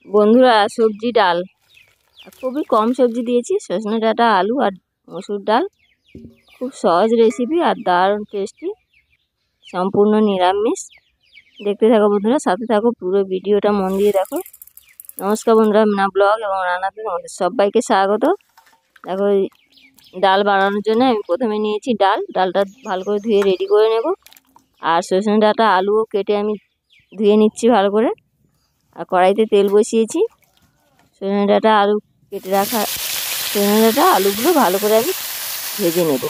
বন্ধুরা, সবজি ডাল খুবই কম সবজি দিয়েছি, সজনে ডাঁটা, আলু আর মসুর ডাল। খুব সহজ রেসিপি আর দারুণ টেস্টি, সম্পূর্ণ নিরামিষ। দেখতে থাকো বন্ধুরা, সাথে থাকো, পুরো ভিডিওটা মন দিয়ে দেখো। নমস্কার বন্ধুরা, মিনা ব্লগ এবং রান্নাতে তোমাদের সবাইকে স্বাগত। দেখো, এই ডাল বানানোর জন্য আমি প্রথমে নিয়েছি ডালটা ভালো করে ধুয়ে রেডি করে নেব। আর সজনে ডাঁটা, আলুও কেটে আমি ধুয়ে নিচ্ছি ভালো করে। আর কড়াইতে তেল বসিয়েছি। সজনে ডাঁটা, আলু কেটে রাখা সজনে ডাঁটা, আলুগুলো ভালো করে আমি ভেজে নেব।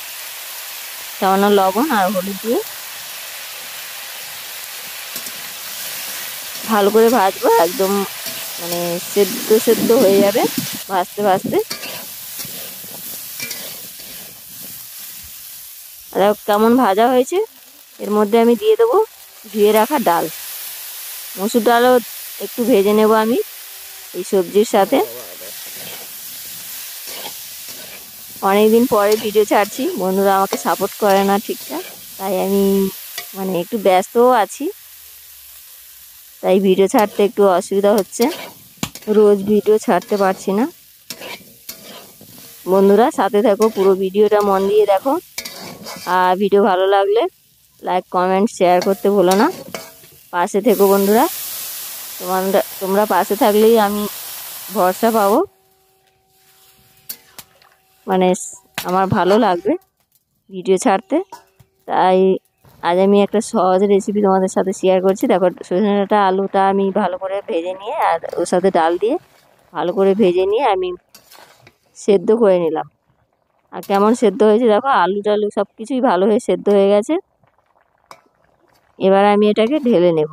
সামান্য লবণ আর হলুদ দিয়ে ভালো করে ভাজবো, একদম মানে সেদ্ধ সেদ্ধ হয়ে যাবে ভাজতে ভাজতে। আর কেমন ভাজা হয়েছে, এর মধ্যে আমি দিয়ে দেবো ধুয়ে রাখা ডাল। মসুর ডালও একটু ভেজে নেব আমি এই সবজির সাথে। অনেকদিন পরে ভিডিও ছাড়ছি, বন্ধুরা আমাকে সাপোর্ট করে না ঠিকঠাক, তাই আমি মানে একটু ব্যস্তও আছি, তাই ভিডিও ছাড়তে একটু অসুবিধা হচ্ছে, রোজ ভিডিও ছাড়তে পারছি না। বন্ধুরা সাথে থাকো, পুরো ভিডিওটা মন দিয়ে দেখো। আর ভিডিও ভালো লাগলে লাইক, কমেন্ট, শেয়ার করতে ভুলো না। পাশে থেকো বন্ধুরা, তোমরা পাশে থাকলেই আমি ভরসা পাবো, মানে আমার ভালো লাগবে ভিডিও ছাড়তে। তাই আজ আমি একটা সহজ রেসিপি তোমাদের সাথে শেয়ার করছি। দেখো, সজনে ডাঁটা, আলুটা আমি ভালো করে ভেজে নিয়ে আর ওর সাথে ডাল দিয়ে ভালো করে ভেজে নিয়ে আমি সেদ্ধ করে নিলাম। আর কেমন সেদ্ধ হয়েছে দেখো, আলু টালু সব কিছুই ভালো হয়ে সেদ্ধ হয়ে গেছে। এবার আমি এটাকে ঢেলে নেব,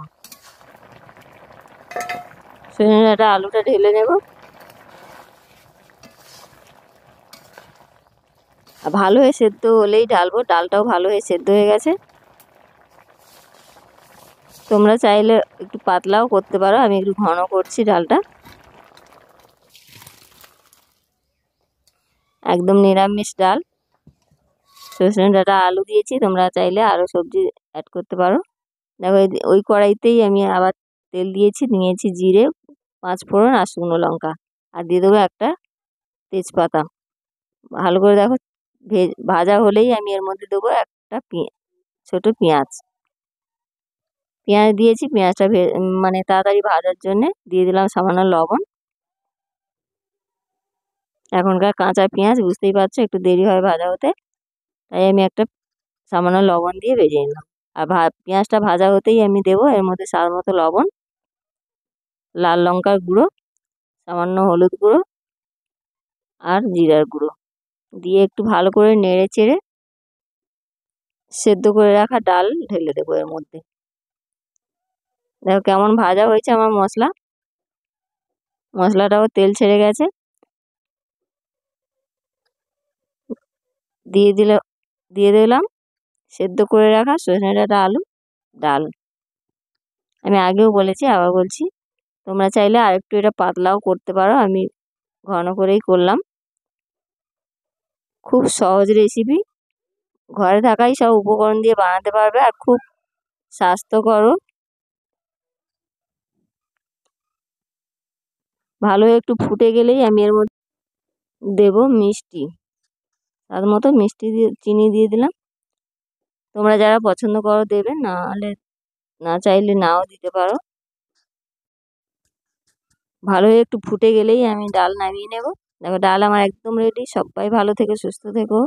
সজনে ডাঁটা, আলুটা ঢেলে নেব। আর ভালো হয়ে সেদ্ধ হলেই ঢালবো, ডালটাও ভালো হয়ে সেদ্ধ হয়ে গেছে। তোমরা চাইলে একটু পাতলাও করতে পারো, আমি একটু ঘন করছি ডালটা। একদম নিরামিষ ডাল, সজনে ডাঁটা, আলু দিয়েছি, তোমরা চাইলে আরও সবজি অ্যাড করতে পারো। দেখো, ওই কড়াইতেই আমি আবার তেল নিয়েছি জিরে, 5 ফোড়ন আর শুকনো লঙ্কা, আর দিয়ে দেবো একটা তেজপাতা। ভালো করে দেখো, ভাজা হলেই আমি এর মধ্যে দেবো একটা ছোট পেঁয়াজ। পেঁয়াজ দিয়েছি, পেঁয়াজটা মানে তাড়াতাড়ি ভাজার জন্যে দিয়ে দিলাম সামান্য লবণ। এখনকার কাঁচা পেঁয়াজ বুঝতেই পারছো, একটু দেরি হয় ভাজা হতে, তাই আমি একটা সামান্য লবণ দিয়ে ভেজে নিলাম। আর পেঁয়াজটা ভাজা হতেই আমি দেবো এর মধ্যে স্বাদ মতো লবণ, লাল লঙ্কার গুঁড়ো, সামান্য হলুদ গুঁড়ো আর জিরার গুঁড়ো দিয়ে একটু ভালো করে নেড়ে চেড়ে সেদ্ধ করে রাখা ডাল ঢেলে দেবো এর মধ্যে। দেখো কেমন ভাজা হয়েছে আমার মশলাটাও তেল ছেড়ে গেছে। দিয়ে দিলাম সেদ্ধ করে রাখা সজনে ডাঁটা, আলু, ডাল। আমি আগেও বলেছি, আবার বলছি, তোমরা চাইলে আরেকটু এটা পাতলাও করতে পারো, আমি ঘন করেই করলাম। খুব সহজ রেসিপি, ঘরে থাকাই সব উপকরণ দিয়ে বানাতে পারবে, আর খুব স্বাস্থ্যকরও। ভালো একটু ফুটে গেলেই আমি এর মধ্যে দেবো মিষ্টি, তার মতো মিষ্টি দিয়ে চিনি দিয়ে দিলাম। তোমরা যারা পছন্দ করো দেবে, না চাইলে নাও দিতে পারো। ভালো একটু ফুটে গেলেই আমি ডাল নামিয়ে নেব। দেখো, ডাল আমার একদম রেডি। সবাই ভালো থেকো, সুস্থ থেকো।